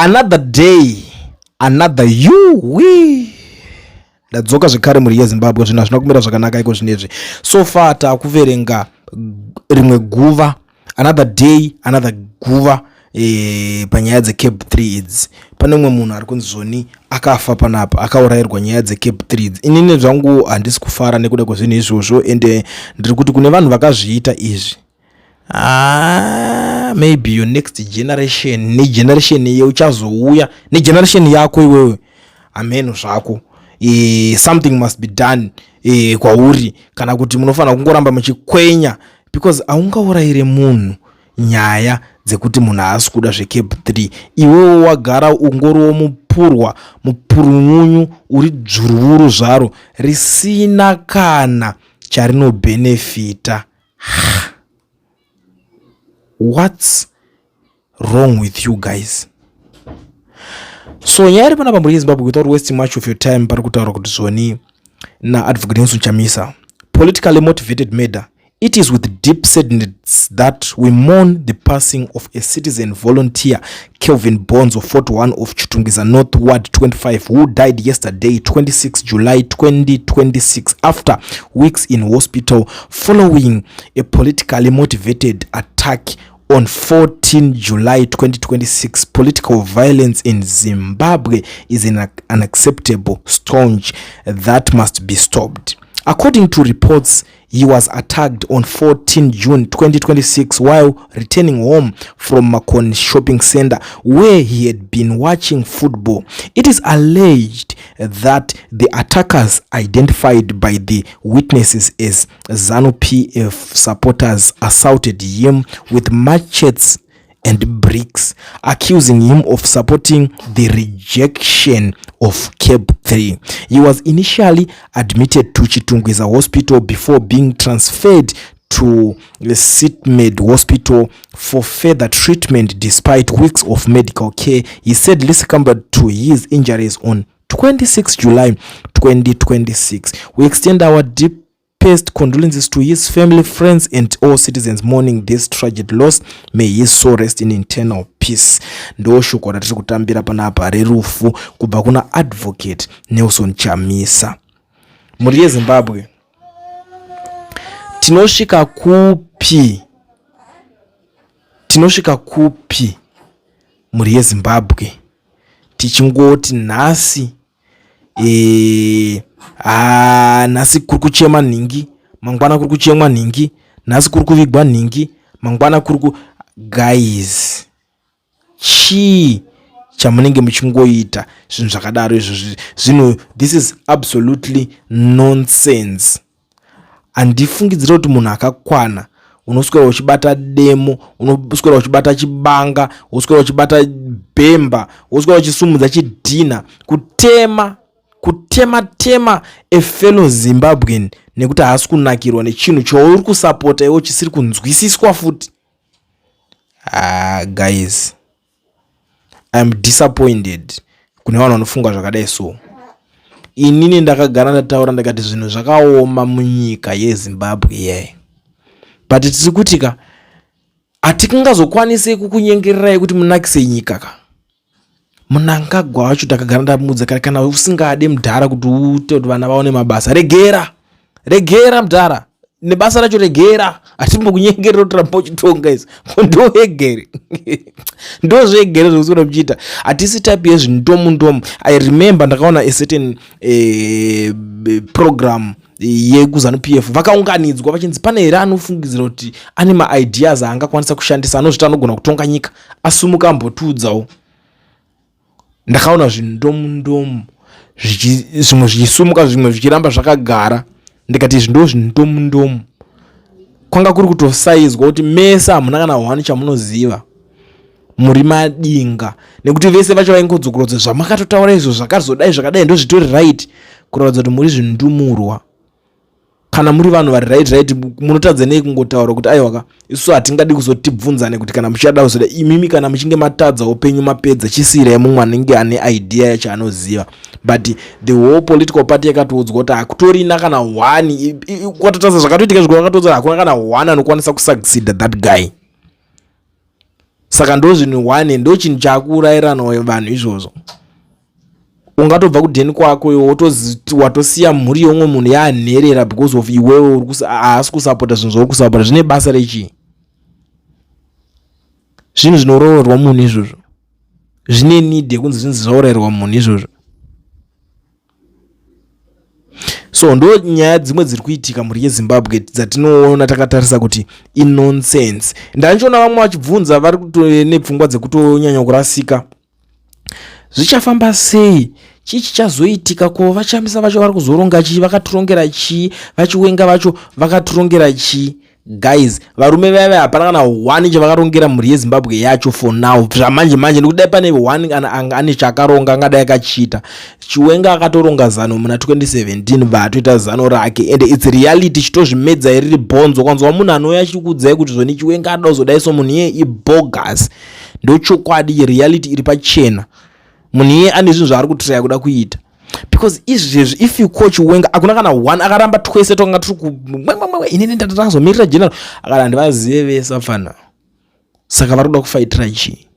Another day, another you. Ndadzoka zvekare muri yeZimbabwe zvina zvina kumira zvakanaka iko zvinezvi. So far takuverenga rimwe guva, another day, another guva panyaya dzeCAB3 idzi. Pane mumwe munhu ari kunzi Zoni akafa panapa, akaurayirwa nyaya dzeCAB3 idzi. Inini zvangu handisi kufara nekuda kwezvinhu izvozvo, ende ndiri kuti kune vanhu vakazviita izvi. Maybe your next generation, ne generation yeuchazouya, ne generation yako iwewe, ameno zvako. Something must be done kwauri, kana kuti munofana kungoramba muchikwenya, because aungaurayire munhu nyaya dzekuti munhu haasi kuda zveCAB3. Iwewe wagara ungoriwo mupurunyu uri dzururu zvaro risina kana charinobenefita. What's wrong with you guys? So nyaya iri panapa muri yeZimbabwe, without wasting much of your time, pari kutaura kuti Zoni na advocate Chamisa, politically motivated murder. It is with deep sadness that we mourn the passing of a citizen volunteer, Kelvin Bonds of 41 of Chitungiza North Ward 25, who died yesterday, 26 July 2026, after weeks in hospital following a politically motivated attack on 14 July 2026. Political violence in Zimbabwe is an unacceptable scourge that must be stopped. According to reports, he was attacked on 14 June 2026 while returning home from Makon shopping center where he had been watching football. It is alleged that the attackers, identified by the witnesses as ZANU-PF supporters, assaulted him with machetes and bricks, accusing him of supporting the rejection of CAB3. He was initially admitted to Chitungiza Hospital before being transferred to the Sitmed Hospital for further treatment. Despite weeks of medical care, he said he succumbed to his injuries on 26 July 2026. We extend our deepest condolences to his family, friends, and all citizens mourning this tragic loss. May his soul rest in eternal peace. Ndo shoko ratiri kutambira panapa rerufu kubva kuna advocate Nelson Chamisa. Muri yeZimbabwe tinosvika kupi muri yeZimbabwe tichingoti nhasi nhasi kuri kuchema nhingi, mangwana kuri kuchemwa nhingi, nhasi kuri kuvigwa nhingi, mangwana kuri guys, chii chamunenge muchingoita zvinhu zvakadaro izvozvi? Zvinhu, this is absolutely nonsense. Handifungidzira kuti munhu akakwana unoswera uchibata demo, unoswera uchibata chibanga, unoswera uchibata bhemba, unoswera uchisumudza chidhina, kutema a fellow Zimbabwean nekuti haasi kunakirwa nechinhu chouri kusapota iwo chisiri kunzwisiswa futi. Guys, I'm disappointed kune vanhu vanofunga zvakadai. So inini ndakagara ndataura ndakati zvinhu zvakaoma munyika yeZimbabwe yayi, but tiri kutika hatikangazokwanise kukunyengererai kuti munakise nyika ka. Munangagwa wacho takagara ndamudza kare, kana usingade mudhara kuti uite kuti vana vaone mabasa, regera mudhara nebasa racho, regera. Hatimbokunyengerera kuti ramba uchitonga izvi, ndozvegere zvokuswera muchiita. Hatisi type yezvindomu. I remember ndakaona a certain program yekuZANU-PF vakaunganidzwa vachinzi pane here anofungidzira kuti ane maideas aangakwanisa kushandisa, anozviti anogona kutonga nyika, asumuka ambotudzawo. Ndakaona zvindomu zvimwe zvichisumuka zvimwe zvichiramba zvakagara, ndikati izvi ndo zvindomu. Kwanga kuri kutosaizwa kuti mese hamuna kana hwani chamunoziva, muri madinga, nekuti vese vacho vaingodzokorodza zvamakatotaura izvo zvakadai ndo zvitori right, kuratidza kuti muri zvindumurwa. Kana muri vanhu vari right munotadza nei kungotaura kuti aiwaka isu hatingadi kuzotibvunza nekuti kana muchada kuzoda imimi, kana muchinge matadza upenyu mapedza chisirai mumwe anenge ane idea yacho anoziva. But the whole political party yakatoudzwa kuti hakutorina kana hwani, kwatotadza zvakatoitika zvakatodza hakuna kana hwani anokwanisa kusucceed that guy. saka ndo zvinhu 1 ndo chinhu chakuurayirana vanhu izvozvo. Ungatobva kudheni kwako iwe watosiya mhuri yomwe munhu yanherera because of iwewe haasi kusapota zvinhu zvauri kusapota. Zvine basa rechii? Zvinhu zvinororerwa munhu izvozvo, zvine need yekunzi zvinhu zvaurayirwa munhu izvozvo. So ndo nyaya dzimwe dziri kuitika muri yeZimbabwe dzatinoona takatarisa kuti inonsense. Ndandiona vamwe vachibvunza vari nepfungwa dzekutonyanya kurasika, zvichafamba sei? Chii chichazoitika? Ko vaChamisa vacho vari kuzoronga chii? Vakaturongera chii? Vachiwenga vacho vakaturongera chii? Guys, varume vaya hapana kana 1 chavakarongera muri yeZimbabwe yacho for now. Zvamanje manje ndikudai pane 1 ane chakaronga angadai akachita. Chiwenga akatoronga zano muna 2017 baatoita zano rake, and it's reality. Chitozvimedza iri bonzo. Kwanzwa munhu anouya achikudzai kuti zvoni Chiwenga adozodai so munhu iye ibogus. Ndo chokwadi, reality iri pachena. Munhu iye ane zvinhu zvaari kutraya kuda kuita. Because izvezvi if you coach Chiwenga akuna kana 1 akaramba twese tonga turi ku inini ndatazomirira general akana ndivazive vese afana. Saka vari kuda kufaitira chii?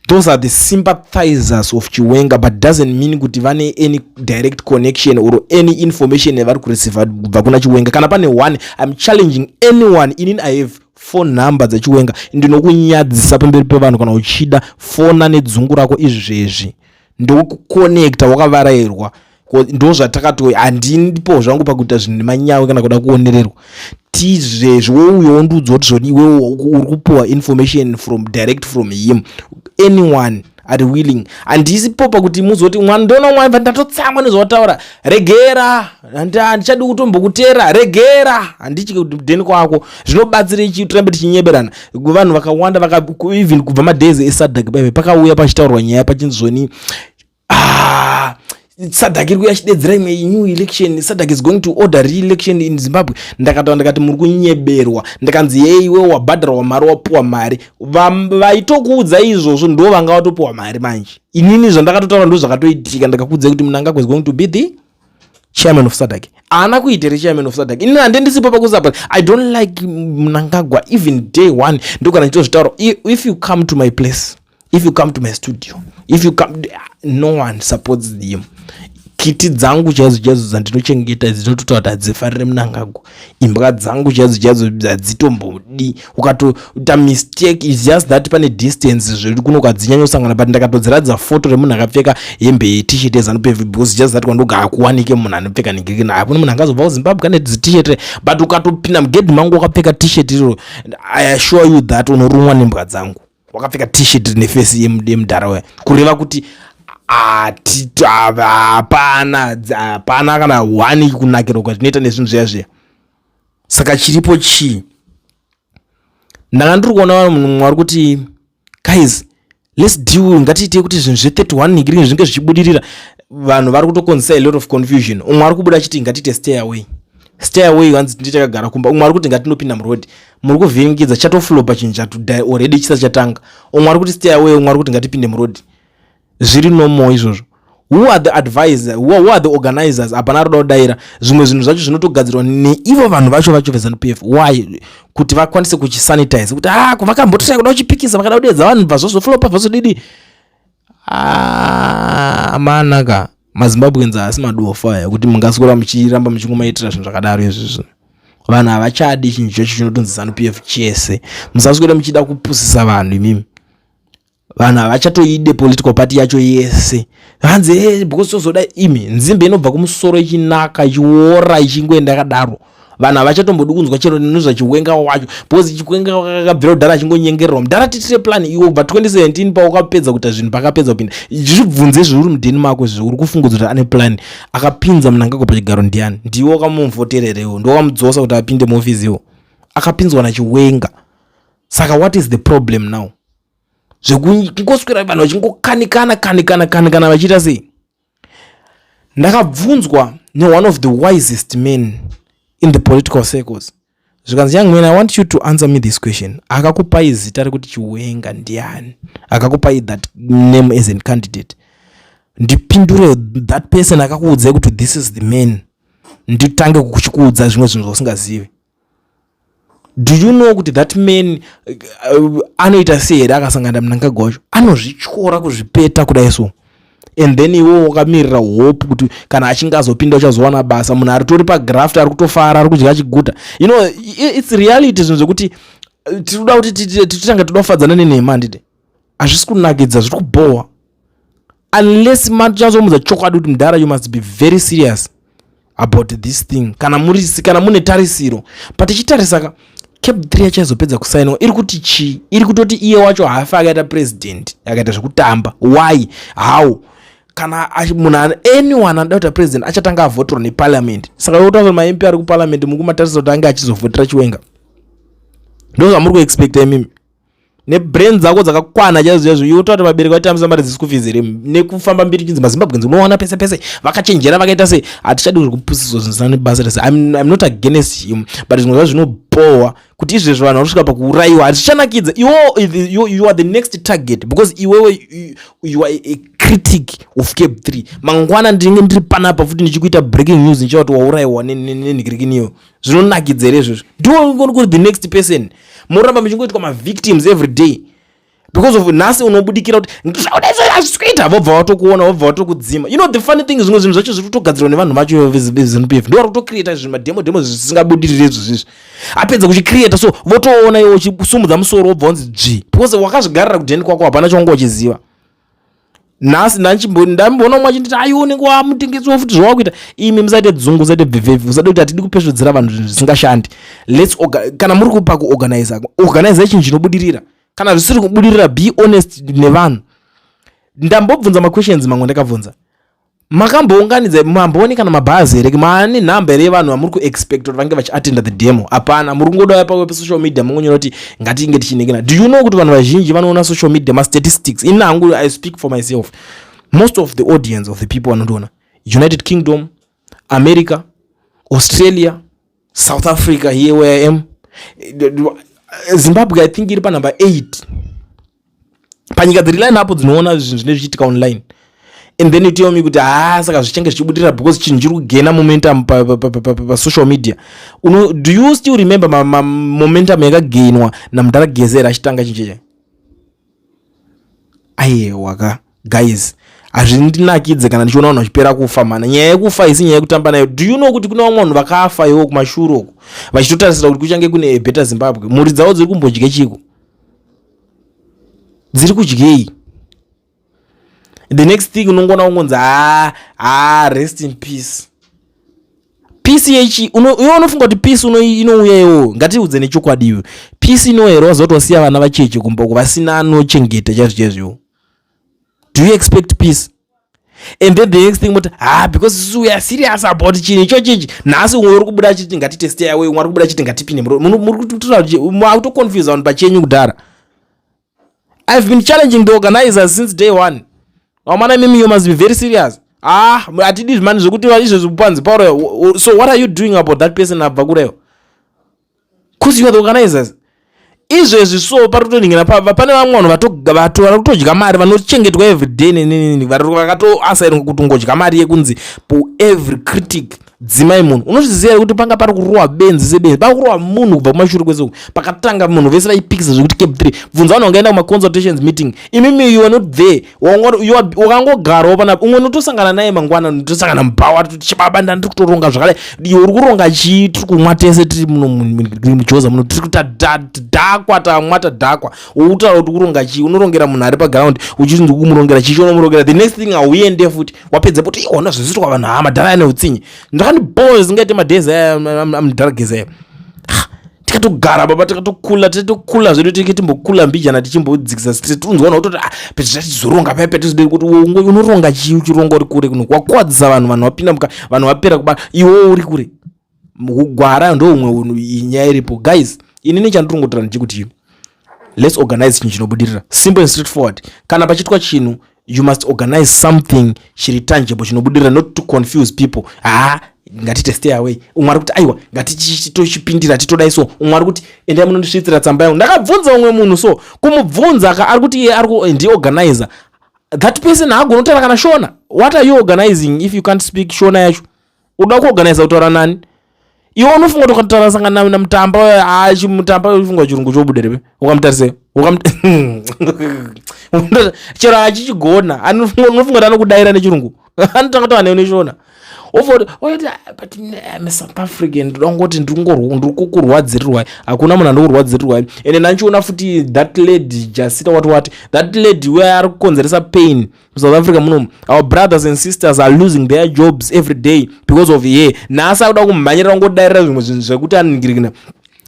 Those are the sympathizers of Chiwenga, but doesn't mean kuti vane any direct connection or any information yavari kureceive kubva kuna Chiwenga. Kana pane 1, I'm challenging anyone. Inini I have phone number dzaChiwenga, ndinokunyadzisa pamberi pevanhu kana uchida fona nedzungu rako izvezvi ndokuconnecta wakavarayirwa. Ndo zvatakati handindipo zvangu pakuita zvinhu nemanyawe kana kuda kuonererwa. Tizvezvi wouyo ndudzo kuti zvoni iwewe uri kupuwa information direct from him. Anyone are willing. Handisipo pakuti muzoti ndona mwana ndatotsamwa nezvataura, regera, handichadi kutombokutera, regera, handichi kudheni kwako. Zvinobatsira ichi tirambe tichinyeberana. Vanhu vakawanda even kubva madays eSadak bebe pakauya pachitaurwa nyaya pachinzi zvoni Sadak iri kuyachidedzera imwe new election, Sadak is going to order re-election in Zimbabwe. Ndakati muri kunyeberwa, ndakanzi yei iwe wabhadharwa mari wapuwa mari. Vaitokuudza izvozvo ndo vanga watopuwa mari manje. Inini zvandakatotaura ndo zvakatoitika. Ndakakuudzai kuti Mnangagwa is going to be the chairman of Sadak. Ana kuitire chairman of Sadak. Inini handendisipo pakusapa. I don't like Mnangagwa even day 1. Ndokana chitozvitaura, if you come to my place, if you come to my studio, if you come, no one supports him. Kiti dzangu chaidzo dzandinochengeta dzinototaura kuti hadzifarire Mnangagwa. Imbwa dzangu chaidzo hadzitombodi. Ukatoita mistake is just that pane distance zviri kuno kwadzinyanyosangana, but ndakatodziradza foto remunhu akapfeka hembe ye-t-shirt yeZanu-PF because just that kwandogara kuwanike munhu anopfeka negirikina. Hapana munhu angazobva kuZimbabwe ane t-shirt, but ukatopinda mugedhi mangu wakapfeka t-shirt iro, I assure you that unorumwa nembwa dzangu. Wakapfeka t-shirt nefesi yemudhara kureva kuti hapana kana 1 kunakirwa kwatinoita nezvinhu zviya. Saka chiripo chii? Ndanga ndiri kuona vanhu munhu vari kuti guys, let's deal, ngatiite kuti zvinhu zve31 nigiri zvinge zvichibudirira. Vanhu vari kutokonzesa a lot of confusion. Umwe ari kubuda achiti ngatiite stay away wanzi ndichakagara kumba. Umwe ari kuti ngatinopinda muroad, muri kuvhengedza chatoflopa chinhu chatodai already chisati chatanga. Umwe ari kuti stay away, umwe ari kuti ngatipinde muroad. Zviri nomo izvozvo. Who are the advisors? Who are the organizers? Hapana roda kudaira. Zvimwe zvinhu zvacho zvinotogadzirwa neivo vanhu vacho veZanu-PF. Why? Kuti vakwanise kuchisanitize. Kuti vakambotosai kuda kuchipikisa, vakada kudedza vanhu vazozoflopa vazodidi. Manaka maZimbabweans haasi madofa kuti mungaswera muchiramba muchingomaitira zvinhu zvakadaro izvozvo. Vanhu havachadi chinhu chacho chinotonzi Zanu-PF chese. Musaswera muchida kupusisa vanhu imimi. Vanhu havachatoide political party yacho yese. Hanze because tozoda imi nzimbe inobva kumusoro ichinaka ichiora ichingoenda yakadaro. Vanhu havachatombodi kunzwa chero nezva Chiwenga wacho. Because Chiwenga wakabvira kudhara achingonyengererwa. Mudhara titire plan iwo kubva 2017 pawakapedza kuita zvinhu pakapedza kupinda. Zvibvunze zviri mudheni mako zviri kufungudzwa kuti ane plan. Akapinza Mnangagwa pachigaro ndiani? Ndiwo wakamumvotererewo. Ndiwo wakamudzosa kuti apinde muofisi iwo. Akapinzwa naChiwenga. Saka what is the problem now? Zvekungoswera vanhu vachingokanikana vachiita sei? Ndakabvunzwa one of the wisest men in the political circles. Zvikanzi young man, I want you to answer me this question. Akakupai zita rekuti Chiwenga ndiani? Akakupai that name as a candidate. Ndipindure that person akakuudzai kuti this is the man. Nditange kuchikuudza zvimwe zvinhu zvasingazivi. Do you know kuti that man anoita sei akasangana Mnangagwa anozvichora kuzvipeta kudai so, and then iwo wakamirira hope kuti kana achinge azopinda uchazowana basa, munhu aritori pagraft ari kutofara, ari kudya chiguta. You know, it's reality zvinhu zvekuti tinoda kuti titange todofadzana nenhema ndite hazvisi kunakidza, zviri kubohwa. Unless machazomudza chokwadi kuti mudhara, you must be very serious about this thing kana mune tarisiro. But ichitarisaka CAB3 achazopedza kusainiwa iri kuti chi, iri kutoti iye wacho hafa akaita president akaita zvekutamba. Why? How? Kana munhu anyone anoda kuita president achatanga avotorwa neparliament. Saka yotaura ma MP ari kuparliament mukumatarisa kuti ange achizovhotera Chiwenga. Ndo zvamuri kuexpecta imimi nebrain dzako dzakakwana chaizvo yotaura kuti vabereki vatambisa mari dzisischool fees here nekufamba mbiri chinzi maZimbabweans unowana pese pese vakachenjera vakaita sei. Hatichadi kupusiswa zvinhu zvisina nebasa rese. I'm not against him, but zvimwe zvinobohwa kuti izvezvo vanhu vanosvika pakuurayiwa hazvichanakidza. You are the next target because you are a critic of CAB3. Mangwana ndinge ndiri panapa futi ndichikuita breaking news ndichati waurayiwa nenhikirikiniyo. Zvinonakidza here izvozvo. Ndiwo the next person. Muramba muchingoitwa ma-victims every day because of nhasi unobudikira kuti ndizvaudaizoazvikuita vobva vatokuona vobva vatokudzima. You know the funny thing is zvimwe zvinhu zvacho zviri kutogadzirwa nevanhu vacho vezNPF ndo vari kutocreata zvimwe mademo zvisingabudiriri izvozvizvi. Apedza kuchicreata so votoona iwo uchisumudza musoro wobva wanzi dzvi because wakazvigarira kudheni kwako hapana chawanga uchiziva. Nhasi ndamboona umwe achinditi unenge wamutengesi wafuti zvawakuita. Imi musaite dzungu, musaite bvevhevi, musade kuti hatidi kupesvedzera vanhu zvinhu zvisingashandi. Kana muri kupa kuorganiza chinhu chinobudirira. Kana zvisiri kubudirira, be honest nevanhu. Ndambobvunza maquestions mamwe ndakabvunza. Makambounganidza mambooni kana mabhazi here maane nhamba here yevanhu vamuri kuexpect kuti vange vachiatenda the demo? Hapana, muri kungoda pasocial media mungonyora kuti ngatinge tichinekena. Do you know kuti vanhu vazhinji vanoona social media ma-statistics? Ini hangu I speak for myself. Most of the audience of the people vanoona United Kingdom, America, Australia, South Africa, here where I am, Zimbabwe I think iri number 8 panyika dziri line apo dzinoona zvinhu zvine zvichiitika online. And then you tell me kuti saka zvichange zvichibudirira because chinhu chiri kugena momentum pa social media. Do you still remember momentum yakagenwa namudhara Gezera achitanga chincheche? Aiwa guys, hazvindinakidze kana ndichiona vanhu vachipera kufa mana. Nyaya yekufa isi nyaya yekutamba nayo. Do you know kuti kuna vamwe vanhu vakafa iwo kumashure uko vachitotarisira kuti kuchange kune better Zimbabwe? Mhuri dzavo dziri kumbodya chiko? Dziri kudyei? The next thing unongona ungonzi rest in peace. Peace yechi iwe unofunga kuti peace inouya iwo. Ngatiudze nechokwadi iwe. Peace inohera wazotosiya vana vacheche kumboko vasina anochengeta chaizvo. Do you expect peace? And then the next thing because we are serious about chinhu ichochichi. Nhasi umwe uri kubuda achiti ngatite stay away, umwe ari kubuda achiti ngatipinde. Muri kuconfuse vanhu pachenyu kudhara. I've been challenging the organizers since day one. Amana mimi, you must be very serious. Atidi zvimani zvokuti izvezvo panzi pauro. So what are you doing about that person abva kureyo? Because you are the organizers. Izvezvi so parikutoningina pane vamwe vanhu vari kutodya mari vanochengetwa every day vakatoasaira kuti ungodya mari yekunzi every critic dzimai munhu. Unozviziva kuti panga pari kurohwa benzi sebenzi, pari kurohwa munhu kubva kumashure kwese uku. Pakatanga munhu vese vaipikisa zvekuti CAB3 bvunza vanhu vangaenda kuma-consultations meeting. Imimi you are not there. Wakangogarawo panapa. Umwe unotosangana naye mangwana, unotosangana mubhawa chibaba ndandiri kutoronga zvakadai. Iwe uri kuronga chii? Tiri kumwa tese tiri mujoza muno tiri kuita dhakwa tamwa tadhakwa. Utaura kuti kuronga chii? Unorongera munhu ari paground uchinzi kumurongera chii? Unomurongera the next thing auende futi wapedza kuti iona zviziitwa vanhu madhara ane utsinye. Ndakaniboa zingaite madhezi amudhara Gezera. Tikatogara baba tikatokula zvedu tikimbokula mbijana tichimbodzikisa tiunzwana kutoti petiti tizoronga paya petizodei kuti unoronga chii uchironga uri kure kuno kwakwadzisa vanhu vapinda vanhu vapera kubata iwo uri kure kugwara ndo umwe nyaya iripo. Guys, inini chandirongotora ndichikuti let's organize chinhu chinobudirira, simple and straightforward. Kana pachitwa chinhu you must organize something chiri tangible chinobudirira, not to confuse people. Ngatite stay away. Umwe ari kuti aiwa ngatitochipindira titodai so. Umwe ari kuti endai munondisvitsira tsamba yangu. Ndakabvunza umwe munhu so kumubvunza ari kuti iye ari ndi-organizer. That person haagonotaura kana Shona. What are you organizing if you can't speak Shona yacho? Unoda kuorganiza utaura nani? iwe unofunga kuti ukataura sangana na mutamba mutamba unofunga chirungu chobuderewe ukamutarise chero achichigona unofunga kuti anokudaira nechirungu anotanga kuti ane unechona ofoti but I'm a South African ndongoti ndikukurwadzirirwa hakuna munhu andokurwadzirirwa ende nanchiona futi that lady Jasita what that lady where ari kukonzeresa pain South Africa muno our brothers and sisters are losing their jobs every day because of ye nasa kuda kumhanyira ngodairira zvimwe zvinhu zvekuti aningirikina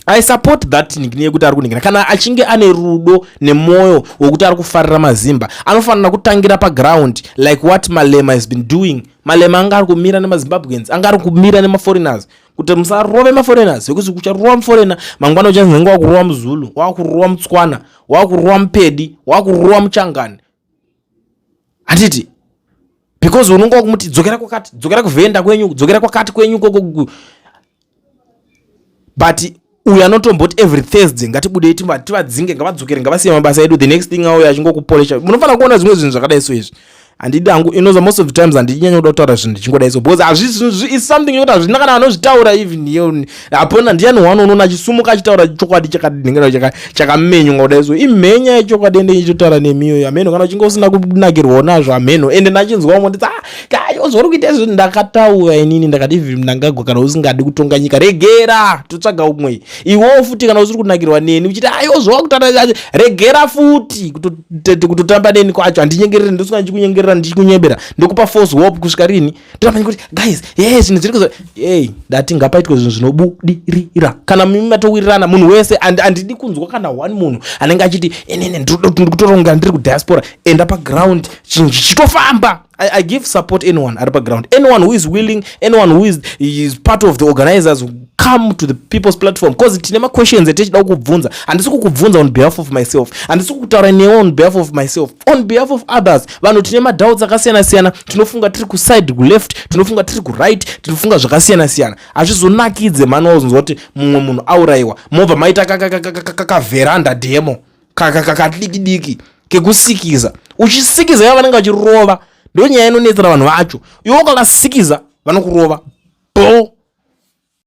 I support that ningine yekuti ari kuningina kana achinge ane rudo nemoyo wekuti ari kufarira mazimba anofanira kutangira paground like what Malema has been doing. Malema anga ari kumira nemazimbabweans anga ari kumira nemaforeigners kuti musarove maforeigners yekuti kucharova muforeigner mangwana uchanzenga wakurova muzulu wakurova mutswana wakurova mupedi wakurova muchangani hatiti because unonga wakumuti dzokera kwakati dzokera kuvhenda kwenyu dzokera kwakati kwenyu but uya notomboti every Thursday ngatibudei tivadzinge ngavadzokere ngavasiya mabasa edu the next thing auya achingokupolisha munofanira kuona zvimwe zvinhu zvakadai so izvi handidi hangu inoza most of the times handinyanya kuda kutaura zvinhu ndichingodai so because is something yekuti hazvina kana anozvitaura even iyo hapana ndiani wano unoona achisumuka achitaura chokwadi chakadingira chakamenywa kudai so imhenya yechokwadi ende ichitaura nemiyo ameno kana uchinge usina kunakirwawo nazvo ameno ende nachinzwawo nditi ozori kuita izvo ndakataura inini ndakati even ndangagwa kana usingadi kutonga nyika regera totsvaga umwe iwewo futi kana usiri kunakirwa neni uchiti ozova kutaura regera futi kutotamba neni kwacho handinyengerere ndosina ndichikunyengerera ndichikunyebera ndikupa force hope kusvika rini ndotamanya kuti guys zvinhu zviri kuzo dati ngapaitwe zvinhu zvinobudirira kana mimi matowirirana munhu wese handidi kunzwa kana one munhu anenge achiti inini ndikutoronga ndiri kudiaspora enda paground chinhu chitofamba. I give support anyone at the ground. Anyone who is willing, anyone who is part of the organizers who come to the people's platform. Because it's never questions that teach kubvunza. And this kubvunza on behalf of myself. And this kutaura newo on behalf of myself. On behalf of others. Vanhu tinema doubts akasiyana-siyana. Tinofunga tiri ku side ku left, tinofunga tiri ku right, tinofunga zvakasiyana-siyana. Azvizonakidze mano uzoti mumwe munhu auraiwa. Mobva maita veranda demo. Kakadiki kekusikiza. Uchisikiza yava vanenge vachirova. Ndonyaya inonetsera vanhu vacho iwe ukakasikiza vanokurova